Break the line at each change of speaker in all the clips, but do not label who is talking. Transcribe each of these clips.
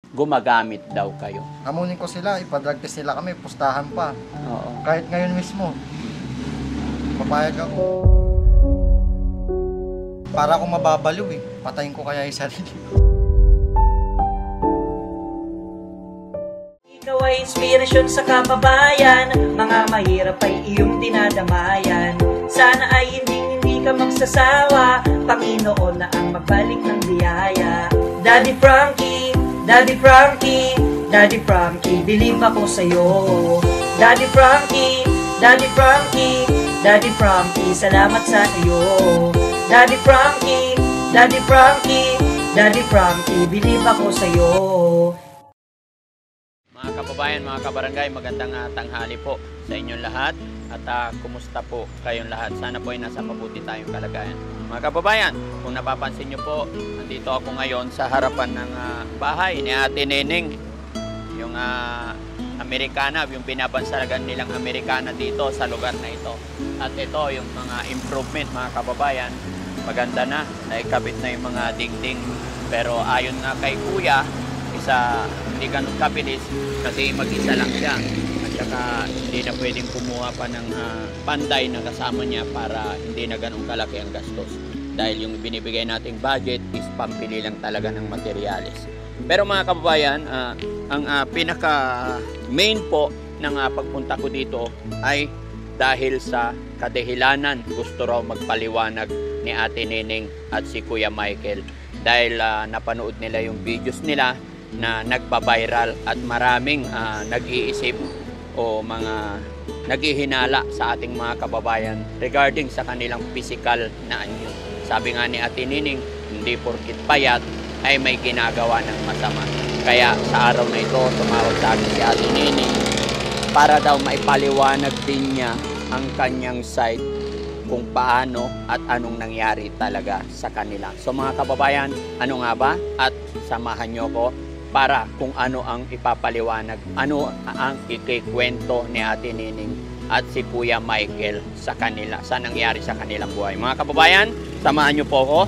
gumagamit daw kayo.
Amunin ko sila, ipadrag test nila kami, pustahan pa.
Oo.
Kahit ngayon mismo, papayag ako. Para akong mababaliw eh. Patayin ko kaya yung sarili.
Ikaw ay inspirasyon sa kababayan, mga mahirap ay iyong dinadamayan. Sana ay hindi ka magsasawa, Panginoon na ang magbalik ng biyaya. Daddy Frankie, Daddy Frankie, Daddy Frankie, believe ako sa'yo. Daddy Frankie, Daddy Frankie, Daddy Frankie, salamat sa iyo. Daddy Frankie, Daddy Frankie, Daddy Frankie, believe ako sa'yo.
Mga kababayan, mga kabarangay, magandang tanghali po sa inyong lahat. At kumusta po kayong lahat? Sana po ay nasa mabuti tayong kalagayan. Mga kababayan, kung napapansin nyo po, nandito ako ngayon sa harapan ng bahay ni Ate Neneng. Yung Amerikana, yung binabansagan nilang Amerikana dito sa lugar na ito. At ito yung mga improvement, mga kababayan. Maganda na, naikabit na yung mga dingding. Pero ayon nga kay Kuya, hindi ganun kabilis kasi mag-isa lang siya. At saka hindi na pwedeng kumuha pa ng panday na kasama niya para hindi na ganun kalaki ang gastos. Dahil yung binibigay nating budget is pampili lang talaga ng materyales. Pero mga kababayan, ang pinaka main po ng pagpunta ko dito ay dahil sa kadahilanan gusto raw magpaliwanag ni Ate Neneng at si Kuya Michael. Dahil napanood nila yung videos nila na nagpa-viral at maraming nag-iisip o mga naghihinala sa ating mga kababayan regarding sa kanilang physical na anyo. Sabi nga ni Ate Neneng, hindi porkit payat ay may ginagawa ng masama. Kaya sa araw na ito, tumawag sa akin si Ate Neneng para daw maipaliwanag din niya ang kanyang side kung paano at anong nangyari talaga sa kanila. So mga kababayan, ano nga ba? At samahan niyo ko para kung ano ang ipapaliwanag, ano ang ikikwento ni Ate Neneng at si Kuya Michael sa kanila, sa nangyari sa kanilang buhay. Mga kababayan, samahan niyo po ako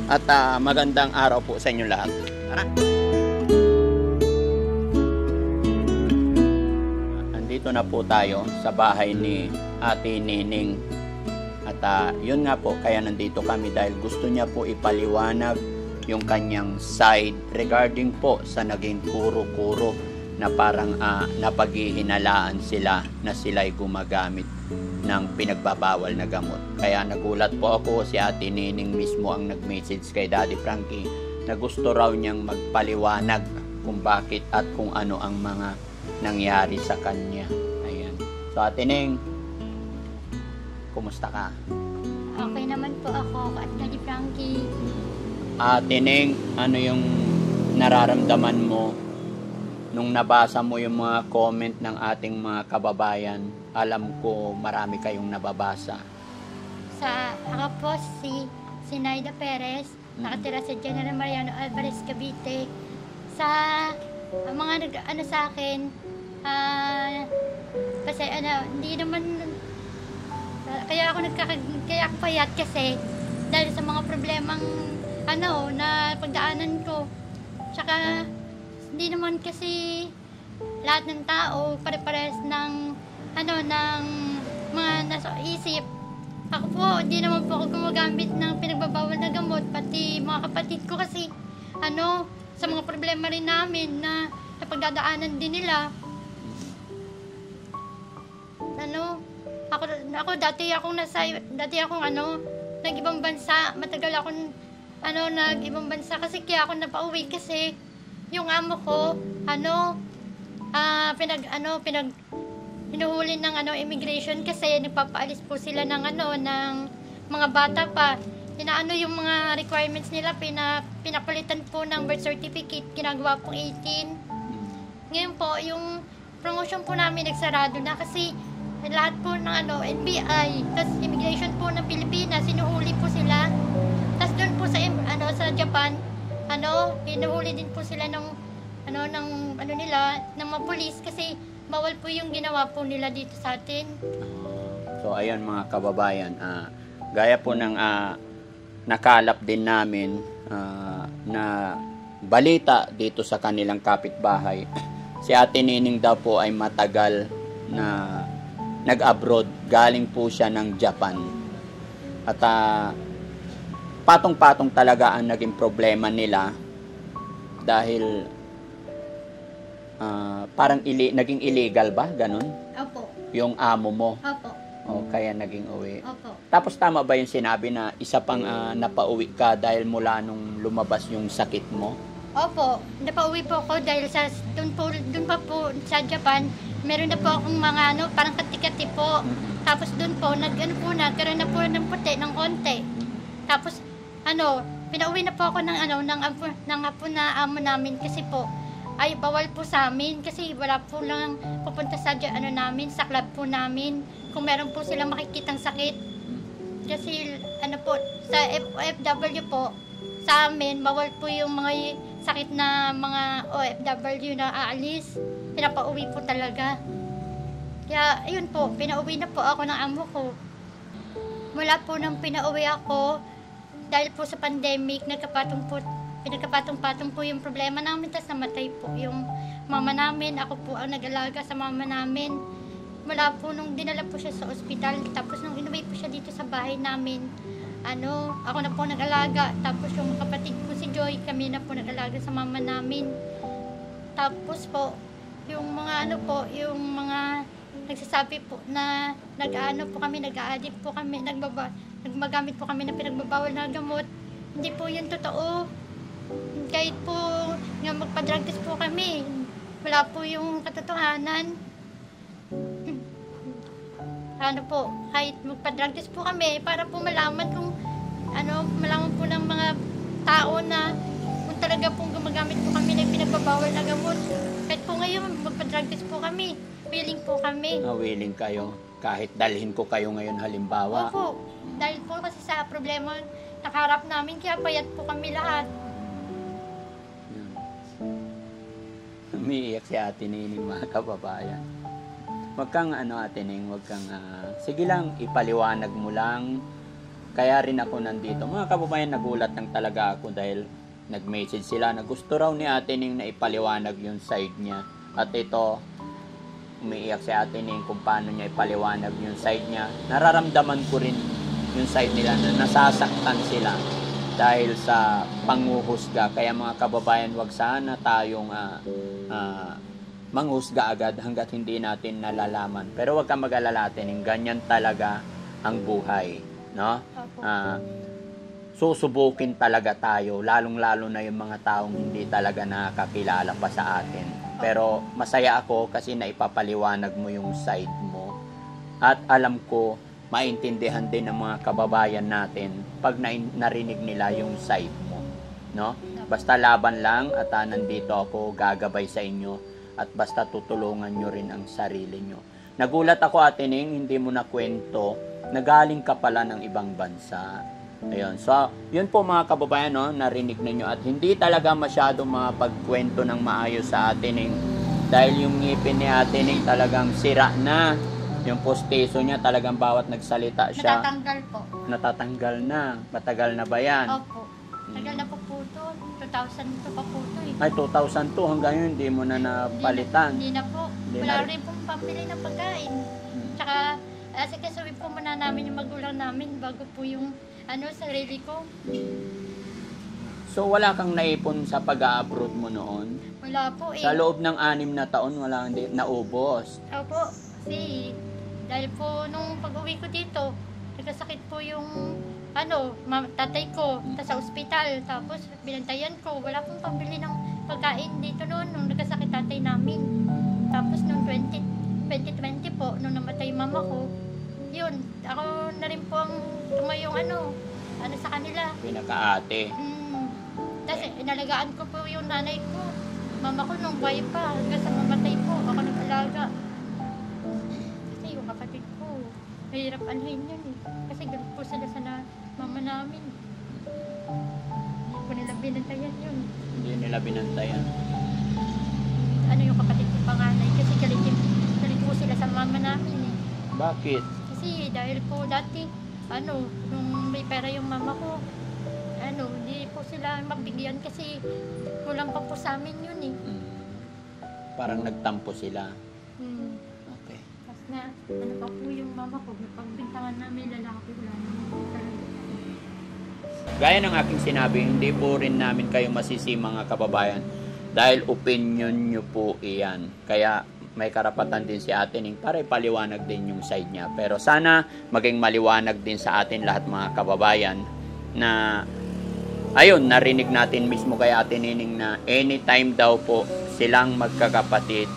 at magandang araw po sa inyo lahat. Tara! Andito na po tayo sa bahay ni Ate Neneng. At yun nga po, kaya nandito kami dahil gusto niya po ipaliwanag yung kanyang side regarding po sa naging kuro-kuro na parang napaghihinalaan sila na sila'y gumagamit ng pinagbabawal na gamot. Kaya nagulat po ako, si Ate Neneng mismo ang nag-message kay Daddy Frankie na gusto raw niyang magpaliwanag kung bakit at kung ano ang mga nangyari sa kanya. Ayan. So Ate Neneng, kumusta ka?
Okay naman po ako at Daddy Frankie.
Ate Neneng, ano yung nararamdaman mo nung nabasa mo yung mga comment ng ating mga kababayan? Alam ko marami kayong nababasa.
Ako po si Naida Perez, nakatira sa General Mariano Alvarez, Cavite. Ang mga nag-ano sa akin, kasi hindi naman, kaya ako payat kasi dahil sa mga problemang na pagdaanan ko. Tsaka hindi naman kasi lahat ng tao pare-pares ng ng mga nasa isip. Ako po, hindi naman po ako gumagamit ng pinagbabawal na gamot, pati mga kapatid ko kasi sa mga problema rin namin na napagdadaanan din nila. Ako dati akong nag-ibang bansa, matagal akong nag-ibang bansa kasi kaya ako napauwi kasi yung amo ko hinuhuli ng immigration kasi nagpapaalis po sila ng mga bata pa. Yung mga requirements nila, pinapalitan po ng birth certificate, ginagawa pong 18. Ngayon po, yung promotion po namin nagsarado na kasi lahat po ng NBI, tas immigration po ng Pilipinas, sinuhuli po sila. Tas doon po sa Japan, hinuhuli din po sila ng mga pulis kasi bawal po yung ginawa po nila dito sa atin.
So ayun mga kababayan, gaya po ng nakalap din namin na balita dito sa kanilang kapitbahay, si Ate Nining daw po ay matagal na nag-abroad. Galing po siya ng Japan. At patong-patong talaga ang naging problema nila dahil parang naging illegal ba? Ganun?
Opo.
Yung amo mo.
Opo.
O kaya naging uwi.
Opo.
Tapos tama ba yung sinabi na isa pang napauwi ka dahil mula nung lumabas yung sakit mo?
Opo. Napauwi po ako dahil sa doon pa po sa Japan, meron na po akong mga parang kati-kati po. Tapos doon po, nagkaroon na po ng puti ng konti. Tapos, pinauwi na po ako ng apo na amo namin kasi po, ay bawal po sa amin kasi wala po lang pupunta sa namin, sa club po namin. Kung meron po silang makikitang sakit. Kasi, sa OFW po, sa amin, bawal po yung mga sakit na mga OFW na aalis. Pinapauwi po talaga. Kaya, ayun po, pinauwi na po ako ng amo ko. Mula po nang pinauwi ako, dahil po sa pandemic, pinagkapatong-patong po yung problema namin, tapos namatay po yung mama namin. Ako po ang nag-alaga sa mama namin. Mula po nung dinala po siya sa ospital, tapos nung inuwi po siya dito sa bahay namin, ako na po nag-alaga. Tapos yung kapatid ko si Joy, kami na po nag-alaga sa mama namin. Tapos po, yung mga yung mga nagsasabi po na po kami, nag-a-addict po kami, nagmagamit po kami ng pinagbabawal na gamot. Hindi po yun totoo. Kahit po nga magpa-drug test po kami, wala po yung katotohanan. Kahit magpa-drug test po kami para po malaman kung malaman po ng mga tao na kung talaga pong gumagamit po kami ng pinagbabawal na gamot. Kahit po ngayon magpa-drug test po kami, willing po kami.
Willing kayo kahit dalhin ko kayo ngayon halimbawa.
Opo, dahil po kasi sa problema nakaharap namin, kaya payat po kami lahat.
Umiiyak si Ate Nining, mga kababayan. Wag kang Ate Ning, wag kang sige lang, ipaliwanag mo lang. Kaya rin ako nandito. Mga kababayan, nagulat lang talaga ako dahil nag-message sila na gusto raw ni Ate Ning na ipaliwanag yung side niya. At ito, umiiyak si Ate Ning kung paano niya ipaliwanag yung side niya. Nararamdaman ko rin yung side nila na nasasaktan sila dahil sa panguhusga. Kaya mga kababayan, wag sana tayong manghusga agad hanggat hindi natin nalalaman. Pero wag kang mag-alala, Ate Ning, ganyan talaga ang buhay, no? Susubukin talaga tayo, lalong-lalo na yung mga taong hindi talaga nakakilala pa sa atin. Pero masaya ako kasi naipapaliwanag mo yung side mo. At alam ko, maintindihan din ng mga kababayan natin pag narinig nila yung side mo, no? Basta laban lang at nandito ako, gagabay sa inyo. At basta tutulungan nyo rin ang sarili nyo. Nagulat ako, Ate Ning, hindi mo na kwento na galing ka pala ng ibang bansa. Ayun. So, yun po mga kababayan, no, narinig ninyo. At hindi talaga masyado mapagkwento ng maayos sa Ate Ning. Dahil yung ngipin ni Ate Ning talagang sira na. Yung postiso niya talagang bawat nagsalita siya.
Natatanggal po.
Natatanggal na. Matagal na ba yan?
Opo. Tagal na po po ito. 2002 pa po ito eh.
Ay, 2002 hanggang yun, hindi mo na napalitan.
Hindi na po.
Hindi
Wala
na
rin pong pambili ng pagkain. Tsaka, sikasuhin po muna namin yung magulang namin bago po yung sarili ko.
So, wala kang naipon sa pag-a-abroad mo noon?
Wala po eh.
Sa loob ng 6 na taon, wala hindi naubos.
Opo. Kasi, dahil po nung pag-uwi ko dito, nagkasakit po yung tatay ko sa ospital. Tapos binantayan ko, wala pong pambili ng pagkain dito noon nung nagkasakit tatay namin. Tapos nung 2020 po, nung namatay mama ko, yun, ako na rin po ang tumayong sa kanila.
Pinaka-ate.
Tapos inalagaan ko po yung nanay ko. Mama ko nung buhay pa, hanggang sa mamatay po, ako nag-alaga. Kasi yung kapatid ko, mahirap yun eh. Kasi galit po sila sa mama namin. Hindi po nila binantayan yun.
Hindi nila binantayan.
Yung kapatid ko panganay, kasi galit po sila sa mama namin eh.
Bakit?
Kasi dahil po dati, nung may pera yung mama ko, hindi po sila mabigyan kasi kulang pa po sa amin yun eh.
Parang nagtampo sila.
Hmm.
Okay.
Tapos na, ano pa po yung mama ko, pagbintangan namin lalaki, wala naman po talaga.
Gaya ng aking sinabi, hindi po rin namin kayo masisi mga kababayan dahil opinion nyo po iyan. Kaya may karapatan din si Ate Ning para ipaliwanag din yung side niya. Pero sana maging maliwanag din sa atin lahat mga kababayan na ayun, narinig natin mismo kay Ate Nining na anytime daw po silang magkakapatid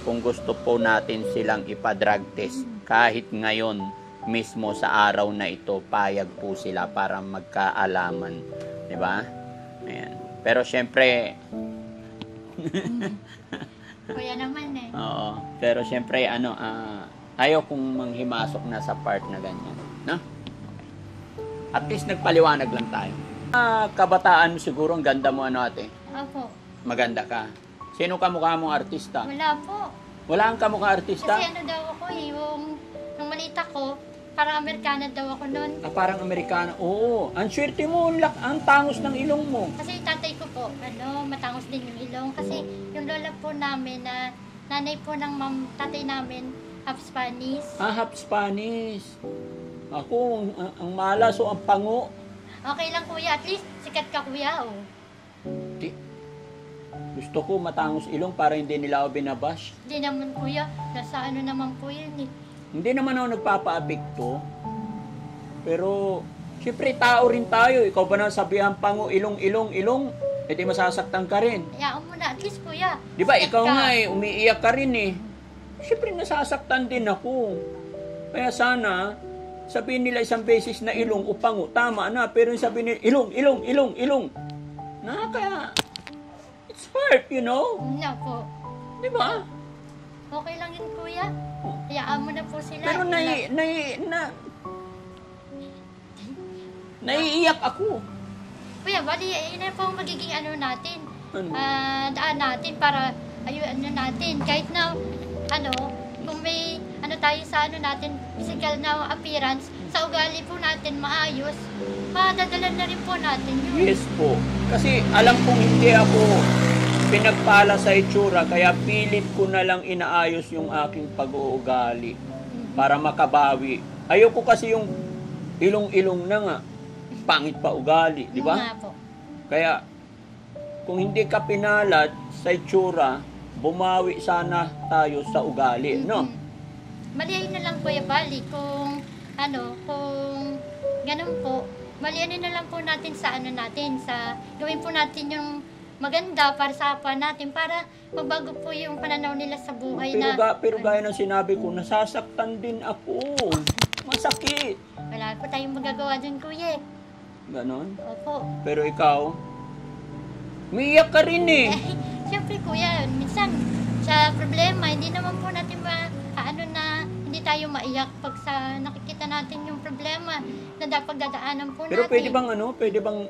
kung gusto po natin silang ipa-drug test kahit ngayon mismo sa araw na ito, payag po sila para magkaalaman. Diba? Ayan. Pero syempre,
Kuya naman eh.
oo. Pero syempre, ayaw kong manghimasok na sa part na ganyan. No? At least nagpaliwanag lang tayo. Kabataan mo siguro, ang ganda mo ate?
Opo.
Maganda ka. Sino kamukha mong artista?
Wala po.
Wala kang kamukha artista?
Kasi daw ako eh, nung malita ko, parang Amerikana daw ako noon.
Parang Amerikana. Oo. Ang swerte mo, ang tangos ng ilong mo.
Kasi tatay ko po, matangos din yung ilong. Kasi yung lola po namin na nanay po ng tatay namin, half Spanish.
Half Spanish. Ako, ang malas o ang pango.
Okay lang kuya, at least sikat ka kuya oh.
Gusto ko matangos ilong para hindi nila ako binabash.
Hindi naman kuya, nasa ano naman po yun eh.
Hindi naman ako nagpapa-apekto. Pero, syempre tao rin tayo. Ikaw ba na sabihan pango ilong, eh di masasaktan ka rin.
Hayaan mo na, at least kuya.
Di ba,
sikat
ikaw
ka.
nga umiiyak ka rin eh. Syempre nasasaktan din ako. Kaya sana, sabihin nila isang beses na ilong o pango, tama na. Pero sabihin nila, ilong. Kaya, it's hard, you know?
Na po.
Di ba?
Okay lang yun kuya. Hayaan mo na po sila.
Pero naiiyak ako.
Kuya, bali, yun na po ang magiging natin.
Ano?
Daan natin para natin. Kahit na, kung may tayo sa natin, physical na appearance, sa ugali po natin maayos, madadala na rin po natin yun.
Yes po. Kasi alam kong hindi ako pinagpala sa itsura, kaya pilit ko na lang inaayos yung aking pag-uugali para makabawi. Ayoko kasi yung ilong-ilong na nga, pangit pa ugali, di ba?
Nga po.
Kaya kung hindi ka pinalad sa itsura, bumawi sana tayo sa ugali, no?
Malihay na lang kuya bali kung kung ganun po, malihanin na lang po natin sa gawin po natin yung maganda para sa kapwa natin para magbago po yung pananaw nila sa buhay
Pero gaya ng sinabi ko, nasasaktan din ako. Masakit.
Wala po tayong magagawa dun kuya.
Ganon.
Opo.
Pero ikaw, umiiyak ka rin eh.
Siyempre kuya, minsan sa problema, hindi naman po natin hindi tayo maiyak pag nakikita natin yung problema na dapat dadaanan po
Pero
natin.
pwede bang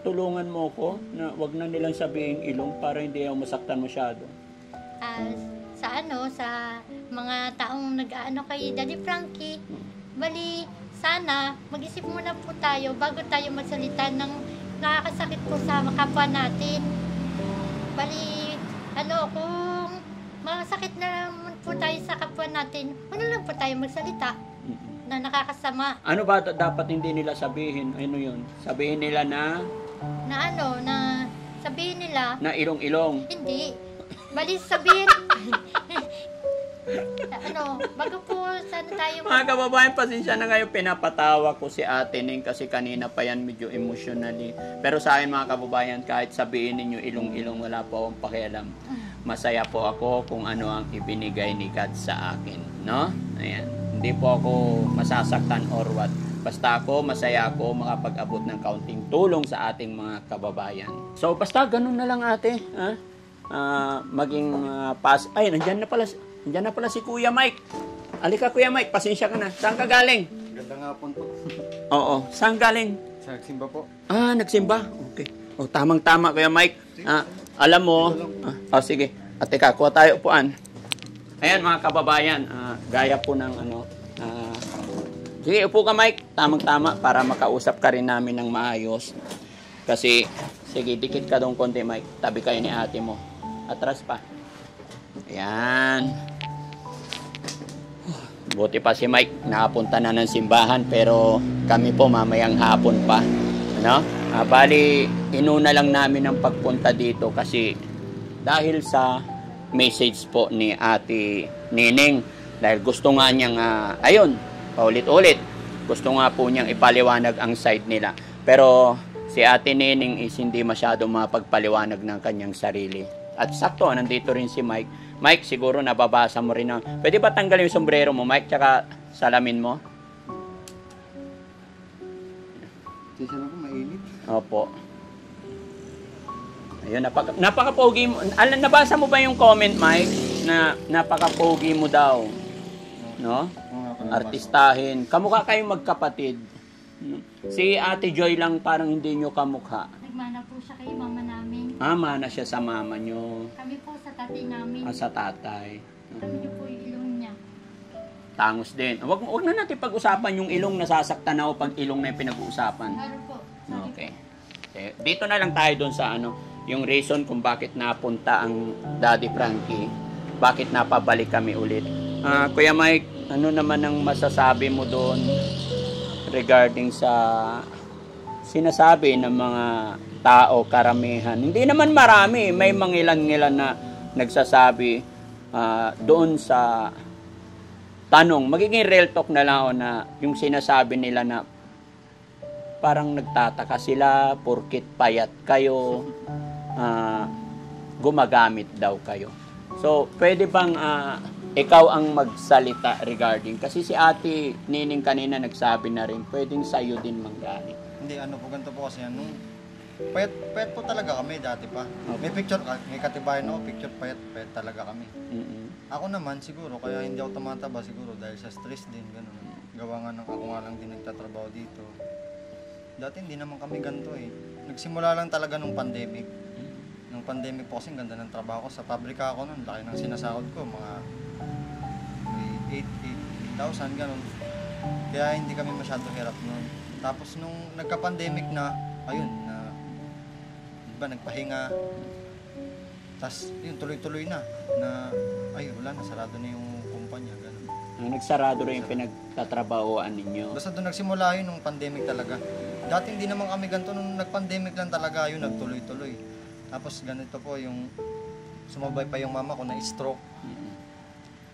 tulungan mo ko na wag na nilang sabihin ilong para hindi ako masaktan masyado?
Sa mga taong nag-aano kay Daddy Frankie, bali sana mag-isip muna po tayo bago tayo magsalita ng nakakasakit po sa kapwa natin. Bali, kung masakit na po tayo sa kapwa natin, lang po tayo magsalita na nakakasama.
Ano ba dapat hindi nila sabihin? Ano yun? Sabihin nila na
sabihin nila
na ilong-ilong.
hindi. Bali sabihin bago po sana tayo
Mga kababayan, pasensya na kayo, pinapatawa ko si Ate Ning kasi kanina pa yan medyo emotionally. Pero sa akin mga kababayan, kahit sabihin ninyo ilong-ilong, wala po akong pakialam. Masaya po ako kung ano ang ibinigay ni God sa akin, no? Ayan. Hindi po ako masasaktan or what. Basta ako, masaya ako makapag-abot ng kaunting tulong sa ating mga kababayan. So, basta ganun na lang ate, ha? Ay, nandiyan na pala si Kuya Mike. Alika Kuya Mike, pasensya ka na. Saan ka galing?
Ganda nga po.
Oo, saan galing?
Sa nagsimba po.
Nagsimba? Okay. Tamang-tama Kuya Mike. Alam mo, sige. At teka, kuha tayo upuan. Ayan mga kababayan, gaya po ng sige, upo ka Mike. Tamang-tama para makausap ka rin namin ng maayos. Kasi, sige, dikit ka doon konti, Mike. Tabi kayo ni ate mo. Atras pa. Ayan. Buti pa si Mike, nakapunta na ng simbahan, pero kami po mamayang hapon pa. Ano? Bali, inuna lang namin ang pagpunta dito kasi dahil sa message po ni ate Nining. Dahil gusto nga niyang, ayun, paulit-ulit. Gusto nga po niyang ipaliwanag ang side nila. Pero si ate Nining is hindi masyado mapagpaliwanag ng kanyang sarili. At sakto, nandito rin si Mike. Mike, siguro nababasa mo rin. Pwede ba tanggalin yung sombrero mo, Mike, tsaka salamin mo?
Sisa na po, mainit.
Opo. Ayun, napaka-pogi mo. Nabasa mo ba yung comment, Mike? Na napaka-pogi mo daw. No? Artistahin. Kamukha kayong magkapatid. Si Ate Joy lang parang hindi nyo kamukha.
Nagmana po siya kay mama namin.
Mana siya sa mama nyo.
Kami po sa tatay namin.
Sa tatay.
Kami niyo po yung ilong niya.
Tangos din. Wag na natin pag-usapan yung ilong, nasasaktan ako pag ilong na yung pinag-uusapan.
Laro po.
Okay. Dito na lang tayo doon sa yung reason kung bakit napunta ang Daddy Frankie. Bakit napabalik kami ulit. Kuya Mike, ano naman ang masasabi mo doon regarding sa sinasabi ng mga tao, karamihan? Hindi naman marami. May mangilan-ngilan na nagsasabi doon sa tanong. Magiging real talk na lang ako na yung sinasabi nila na parang nagtataka sila porkit payat kayo, gumagamit daw kayo. So, pwede bang ikaw ang magsalita regarding? Kasi si Ate Nining kanina nagsabi na rin, pwedeng sa'yo din manggaling.
Hindi, po, ganito po kasi payat po talaga kami dati pa. May picture, may katibayan ako, picture payat talaga kami. Ako naman siguro, kaya hindi ako tumataba siguro dahil sa stress din, gano'n. Gawa nga ng ako nga lang din nagtatrabaho dito. Dati hindi naman kami ganito eh. Nagsimula lang talaga nung pandemic. Nung pandemic po kasi ganda ng trabaho ko. Sa pabrika ako nun, laki ng sinasahod ko, mga 8,000 gano'n. Kaya hindi kami masyado hirap nun. Tapos nung nagka-pandemic na, ayun, diba, nagpahinga. Tapos, yun, tuloy-tuloy na ay, wala na, sarado na yung kumpanya, gano'n.
Nagsarado rin yung pinagtatrabahoan ninyo.
Basta doon nagsimula yun nung pandemic talaga. Dati hindi naman kami ganito, nung nag-pandemic lang talaga yun, nagtuloy-tuloy. Tapos ganito po, yung sumabay pa yung mama ko na stroke.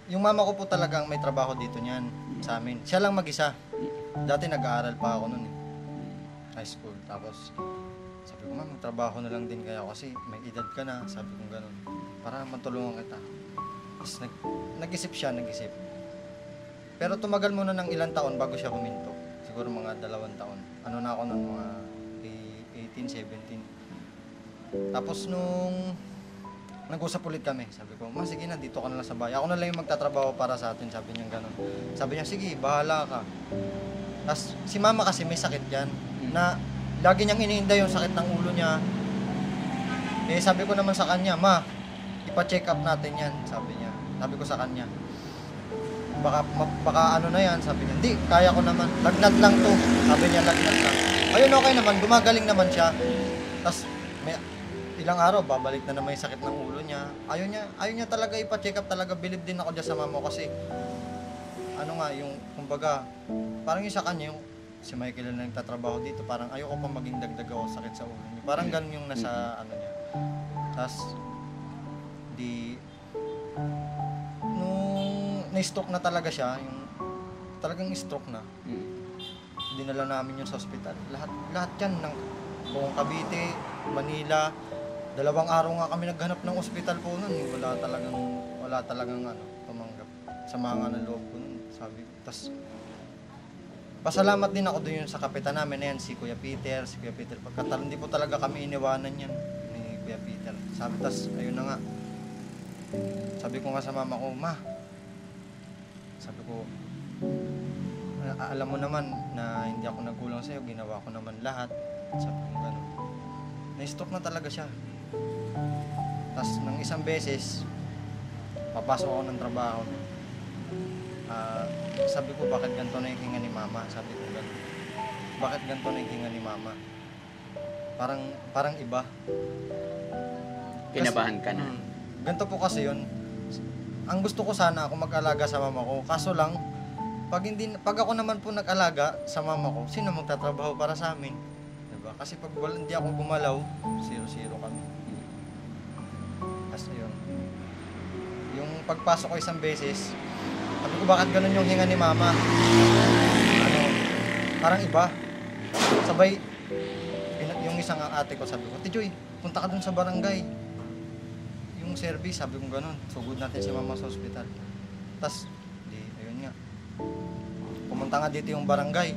Yung mama ko po talagang may trabaho dito niyan sa amin. Siya lang mag-isa. Dati nag-aaral pa ako noon eh. High school. Tapos sabi ko, magtrabaho na lang din kaya kasi may edad ka na. Sabi ko gano'n. Para matulungan kita. Tapos nag-isip siya, nag-isip. Pero tumagal muna ng ilang taon bago siya huminto. Siguro mga 2 taon. Ano na ako noon, mga 18, 17. Tapos nung nag-usap ulit kami, sabi ko, sige na, dito ka na lang sa bahay. Ako na lang yung magtatrabaho para sa atin, sabi niya gano'n. Sabi niya, sige, bahala ka. Tapos si mama kasi may sakit yan, na lagi niyang iniinda yung sakit ng ulo niya. Eh sabi ko naman sa kanya, ma, ipa-check up natin yan, sabi niya. Sabi ko sa kanya, baka ano na yan, sabi niya. Hindi, kaya ko naman, lagnat lang to. Sabi niya, lagnat lang. Ayun, okay naman, gumagaling naman siya. Tapos may ilang araw, babalik na naman yung sakit ng ulo niya. Ayaw niya talaga ipa-check up talaga. Believe din ako dyan sa mama ko kasi ano nga, yung kumbaga, parang yung sa kanya, yung si Michael na nagtatrabaho dito, parang ayoko pa maging dagdag ako sakit sa ulo niya. Parang ganun yung nasa ano niya. Tapos, nung na-stroke na talaga siya, yung talagang stroke na, dinala namin yun sa ospital. Lahat yan, ng buong Cavite, Manila, 2 araw nga kami naghanap ng ospital po nun. Wala talagang tumanggap. Sama nga ng loob ko nun, sabi ko. Tapos, pasalamat din ako doon sa kapitan namin na yan, si Kuya Peter. Pagkatal, hindi po talaga kami iniwanan yan ni Kuya Peter. Sabi, tas, ayun na nga. Sabi ko nga sa mama ko, ma, sabi ko, alam mo naman na hindi ako nagkulang sa'yo, ginawa ko naman lahat. Sabi ko gano'n. Na-stroke na talaga siya. Tapos, nang isang beses, papasok ako ng trabaho. Sabi ko, bakit ganito na yung hinga ni mama? Sabi ko gano'n. Bakit ganito na yung hinga ni mama? parang iba.
Kinabahan ka na.
Ganito po kasi yun. Ang gusto ko sana ako mag-alaga sa mama ko. Kaso lang, pag ako naman po nag-alaga sa mama ko, sino magtatrabaho para sa amin? Diba? Kasi pag hindi ako gumalaw, 0-0 kami. Kasi yun. Yung pagpasok ko isang beses, sabi ko bakit ganun yung hinga ni mama? Parang iba. Sabay, yung isang ate ko sabi ko, Tijoy, punta ka dun sa barangay. Yung service, sabi ko ganun, sugod natin si mama sa ospital. Tapos, ayun nga. Pumunta nga dito yung barangay.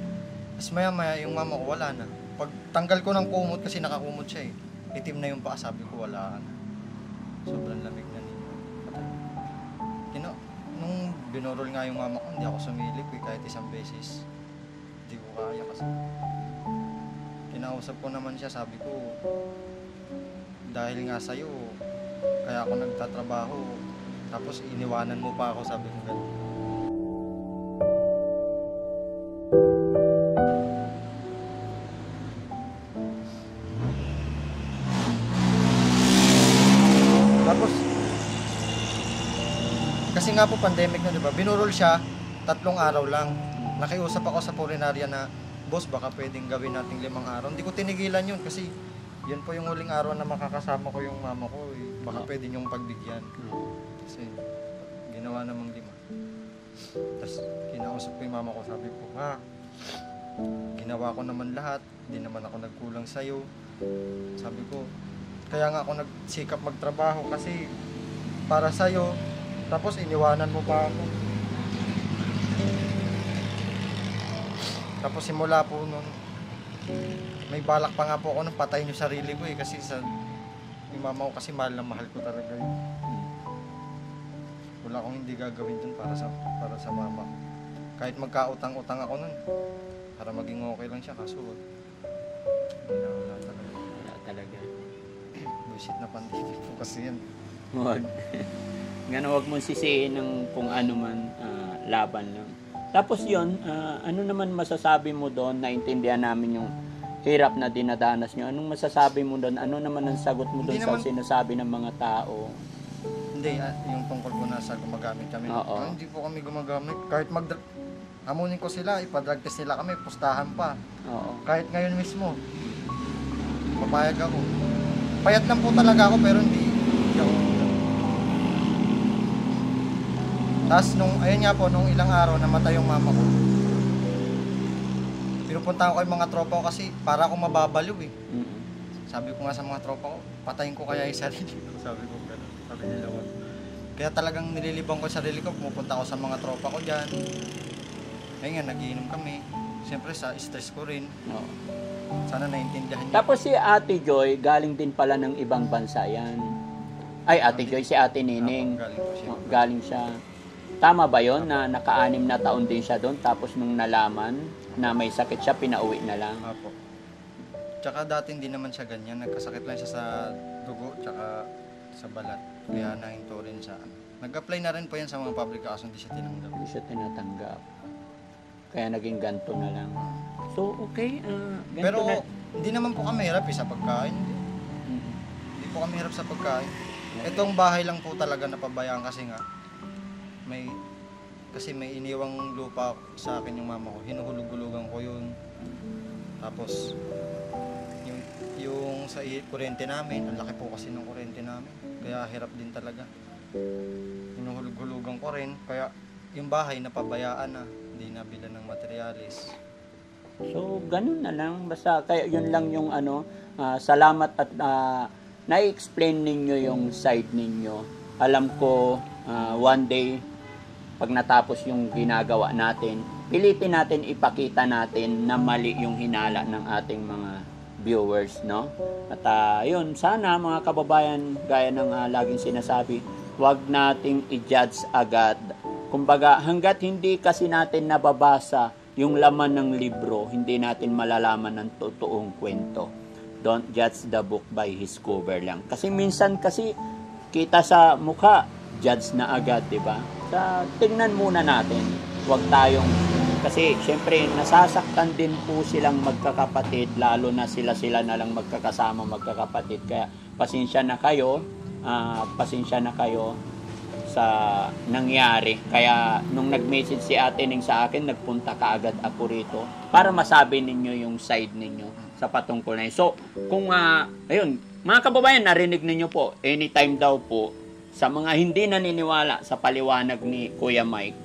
Tapos maya yung mama ko wala na. Pag tanggal ko ng kumot, kasi nakakumot siya eh. Itim na yung paa, sabi ko wala na. Sobrang lamig na niya. Nung binorol nga yung mama ko, hindi ako sumilip eh, kahit isang beses. Hindi ko kaya kasi. Kinausap ko naman siya, sabi ko, dahil nga sa'yo, kaya ako nagtatrabaho. Tapos iniwanan mo pa ako, sabi ko gano'n. Tapos, kasi nga po pandemic na, di ba? Binurol siya, 3 araw lang. Nakiusap ako sa pulinarya na, boss, baka pwedeng gawin nating 5 araw. Hindi ko tinigilan yun kasi yun po yung huling araw na makakasama ko yung mama ko. Eh. Baka pwede niyong pagbigyan. Kasi ginawa namang 5. Tapos kinausap ko yung mama ko, sabi ko, ha, ginawa ko naman lahat. Hindi naman ako nagkulang sa'yo. Sabi ko, kaya nga ako nagsikap magtrabaho kasi para sa'yo. Tapos iniwanan mo pa ako. Tapos simula po nun, may balak pa nga po ako nang patayin yung sarili ko eh. Kasi yung mama ko kasi mahal na mahal ko talaga yun. Wala akong hindi gagawin dun para sa mama ko. Kahit magkautang-utang ako nun, para maging okay lang siya. Kaso wala talaga.
Wala talaga.
Buisit na pandemic po kasi yan.
Huwag. Huwag mong sisihin ng kung ano man, laban lang. Tapos yun, ano naman masasabi mo doon? Naintindihan namin yung hirap na dinadanas nyo. Anong masasabi mo doon? Ano naman ang sagot mo doon sa sinasabi ng mga tao?
Hindi, yung tungkol ko na sa gumagamit kami. Hindi po kami gumagamit. Kahit hamunin ko sila, ipadrag test nila kami, pustahan pa.
Oo.
Kahit ngayon mismo, papayag ako. Payat lang po talaga ako, pero hindi ako. Tapos ayun nga po, nung ilang araw namatay yung mama ko. Pinupunta ko kay mga tropa ko kasi para akong mababaliw eh.
Mm-hmm.
Sabi ko nga sa mga tropa ko, patayin ko kaya yung sarili ko. Sabi ko gano'n. Sabi nila wag. Kaya talagang nililibang ko yung sarili ko, pumupunta ako sa mga tropa ko dyan. Ayun nga, nagiinom kami. Siyempre sa stress ko rin.
Oo.
Sana naintindihan niyo.
Tapos si Ate Joy, galing din pala ng ibang bansa yan. Ay, Ate Joy, si Ate Nining.
Galing po siya.
Galing siya. Tama ba yon na naka-6 na taon din siya doon tapos nung nalaman na may sakit siya, pinauwi na lang?
Apo. Tsaka dati hindi naman siya ganyan. Nagkasakit lang siya sa dugo tsaka sa balat. Kaya nahinto rin siya. Nag-apply na rin po yan sa mga pabrika kaso hindi siya tinanggap.
Hindi siya tinatanggap. Kaya naging ganto na lang. So, okay. Ganto
Pero
na.
hindi naman po kami hirap sa pagkain. Hindi po kami hirap sa pagkain. Itong bahay lang po talaga napabayaan kasi nga may iniwang lupa sa akin yung mama ko. Hinuhulog-hulugan ko yun. Tapos yung sa kuryente namin, ang laki po kasi ng kuryente namin. Kaya hirap din talaga. Hinuhulog-hulugan ko rin. Kaya yung bahay napabayaan na. Hindi nabila ng materyales.
So, ganun na lang. Basta, kaya yun lang yung salamat at na-explain ninyo yung side ninyo. Alam ko, one day, pag natapos yung ginagawa natin, pilitin natin ipakita natin na mali yung hinala ng ating mga viewers, no? At yun, sana mga kababayan, gaya ng laging sinasabi, huwag nating i-judge agad. Kumbaga, hanggat hindi kasi natin nababasa yung laman ng libro, hindi natin malalaman ng totoong kwento. Don't judge the book by his cover lang. Kasi minsan kasi, kita sa mukha, judge na agad, di ba? Tingnan muna natin. Huwag tayong Kasi syempre nasasaktan din po silang magkakapatid, lalo na sila na lang magkakasama magkakapatid. Kaya pasensya na kayo sa nangyari. Kaya nung nag-message si Ate Ning sa akin, nagpunta kaagad ako rito para masabi ninyo yung side ninyo sa patungkol na yun. So, kung ayun, mga kababayan, narinig ninyo po, anytime daw po, sa mga hindi naniniwala sa paliwanag ni Kuya Mike,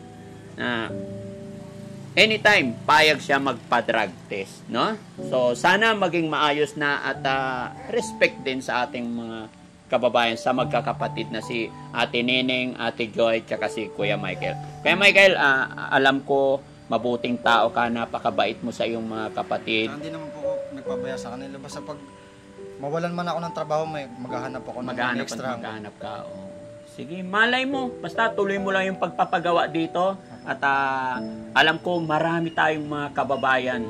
anytime, payag siya magpa-drug test, no? So, sana maging maayos na at respect din sa ating mga kababayan, sa magkakapatid na si Ate Neneng, Ate Joy, tsaka si Kuya Michael. Kuya Michael, alam ko, mabuting tao ka, napakabait mo sa iyong mga kapatid.
Hindi naman po ako nagpabaya sa kanila. Basta pag mawalan man ako ng trabaho, maghahanap ako ng extra.
Maghahanap ka, oh. Sige, malay mo. Basta tuloy mo lang yung pagpapagawa dito. At alam ko marami tayong mga kababayan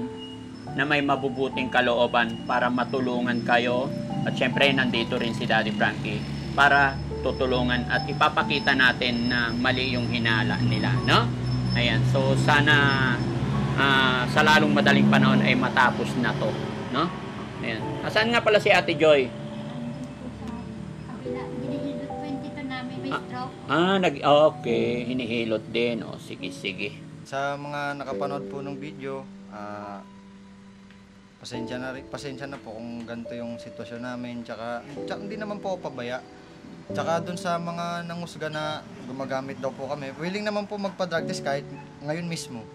na may mabubuting kalooban para matulungan kayo. At syempre, nandito rin si Daddy Frankie para tutulungan at ipapakita natin na mali yung hinala nila, no? Ayan, so sana sa lalong madaling panahon ay matapos na to, no? Ayan. Asan nga pala si Ate Joy?
Hinihilot po yung tito namin, may stroke.
Okay, hinihilot din. O, sige.
Sa mga nakapanood po ng video, pasensya na po kung ganito yung sitwasyon namin. Tsaka hindi naman po ako pabaya. Tsaka dun sa mga nangusga na gumagamit daw po kami, willing naman po magpa-drug test kahit ngayon mismo.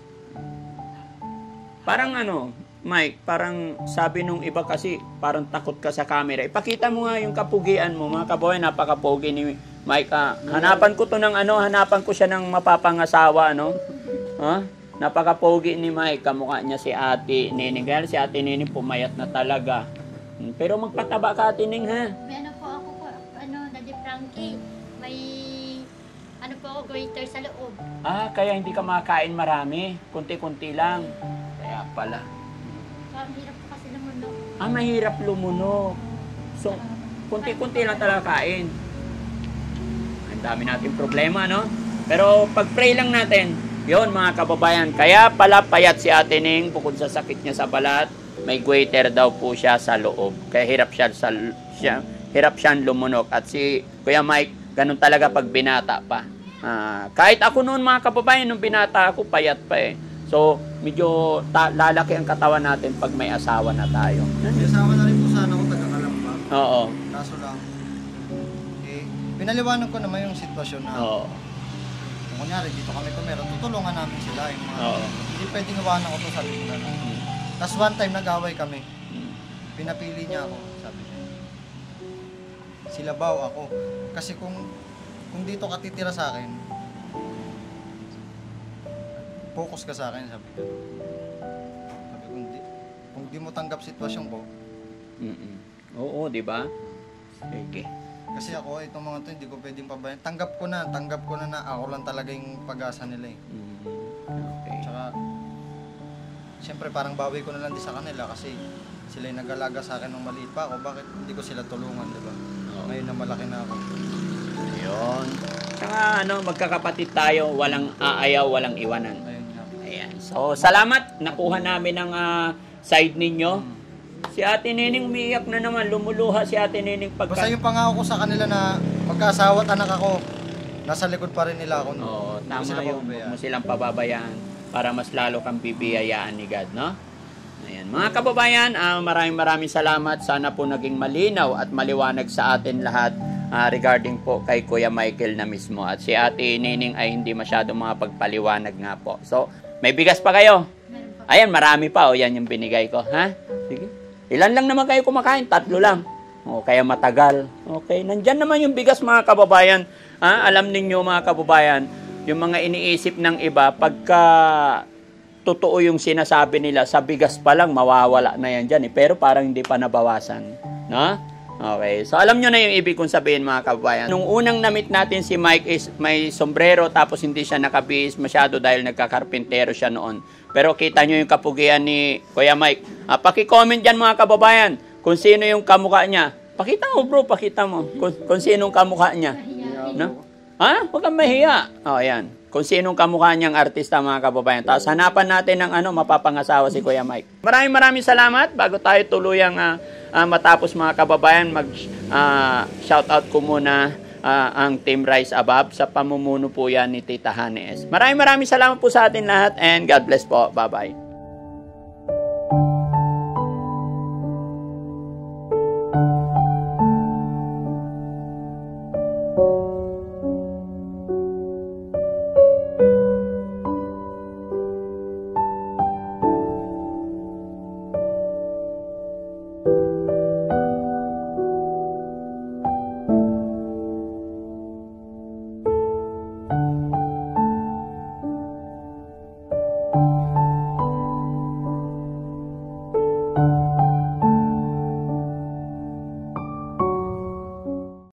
Parang Mike, parang sabi nung iba kasi, parang takot ka sa camera. Ipakita mo nga yung kapugian mo, mga kaboy, napakapogi ni Mike. Hanapan ko siya ng mapapangasawa, no? Napakapogi ni Mike, kamukha niya si Ate Neneng. Kaya si Ate Neneng pumayat na talaga. Pero magpataba ka, Ate Neneng, ha?
May Daddy Frankie, may po ako, waiter sa loob.
Kaya hindi ka makain marami. Kunti-kunti lang. Kaya pala.
Mahirap po kasi lumunok.
Mahirap lumunok. So, kunti-kunti lang talaga kain. Ang dami nating problema, no? Pero pag-pray lang natin, yon mga kababayan. Kaya pala payat si Ate Ning, bukod sa sakit niya sa balat, may goiter daw po siya sa loob. Kaya hirap siyang lumunok. At si Kuya Mike, ganun talaga pag binata pa. Kahit ako noon mga kababayan, nung binata ako, payat pa eh. So, medyo lalaki ang katawan natin pag may asawa na tayo.
May asawa na rin po sana ako, taga-Kalamba.
Oo.
Kaso lang, pinaliwanag ko naman yung sitwasyon na kung kunyari dito kami tumira, tutulungan namin sila. Yung mga, hindi pwedeng iwanan ko to, sabi ko na. Tapos one time nag-away kami. Pinapili niya ako, sabi niya. Silabaw ako. Kasi kung dito ka titira sa akin, focus ka sa akin, sabi ko. Sabi ko, kung di mo tanggap sitwasyon ko.
Oo, di ba? Sige.
Kasi ako, itong mga to, hindi ko pwedeng pabayan. Tanggap ko na ako lang talaga yung pag-asa nila eh.
Okay.
Tsaka, siyempre parang bawi ko na lang din sa kanila kasi sila yung nag-alaga sa akin nung maliit pa ako. Bakit hindi ko sila tulungan, di ba? Ngayon na malaki na ako.
Ayun. Tsaka magkakapatid tayo, walang aayaw, walang iwanan.
Ayun nga.
Ayan. So, salamat. Nakuha namin ang side ninyo. Si Ate Neneng umiiyak na naman. Lumuluha si Ate Neneng pagka...
Basta yung pangako ko sa kanila na magkaasawa at anak ako, nasa likod pa rin nila ako.
Oo, tama
sila
yun. Huwag mo silang pababayaan para mas lalo kang bibiyayaan ni God, no? Ayan. Mga kababayan, maraming salamat. Sana po naging malinaw at maliwanag sa atin lahat regarding po kay Kuya Michael na mismo. At si Ate Neneng ay hindi masyadong pagpaliwanag nga po. So, may bigas pa kayo? Ayan, marami pa. O, yan yung binigay ko. Ha? Sige. Ilan lang naman kayo kumakain? 3 lang. O, kaya matagal. Okay. Nandyan naman yung bigas, mga kababayan. Alam ninyo, mga kababayan, yung mga iniisip ng iba, pagka totoo yung sinasabi nila, sa bigas pa lang, mawawala na yan dyan. Pero parang hindi pa nabawasan. No? Okay. So, alam nyo na yung ibig kong sabihin, mga kababayan. Nung unang na-meet natin si Mike is may sombrero, tapos hindi siya nakabihis masyado dahil nagkakarpintero siya noon. Pero kita nyo yung kapugian ni Kuya Mike. Paki-comment dyan, mga kababayan, kung sino yung kamukha niya. Pakita mo, bro, pakita mo. Kung sinong kamukha niya. No? Ha? Huwag kang mahiya. O, ayan. Kung sinong kamukha niyang artista, mga kababayan. Tapos hanapan natin ng mapapangasawa si Kuya Mike. Maraming salamat. Bago tayo tuluyang matapos, mga kababayan, shoutout ko muna ang Team Rise Above sa pamumuno po yan ni Tita Hanes. Maraming salamat po sa atin lahat and God bless po. Bye-bye.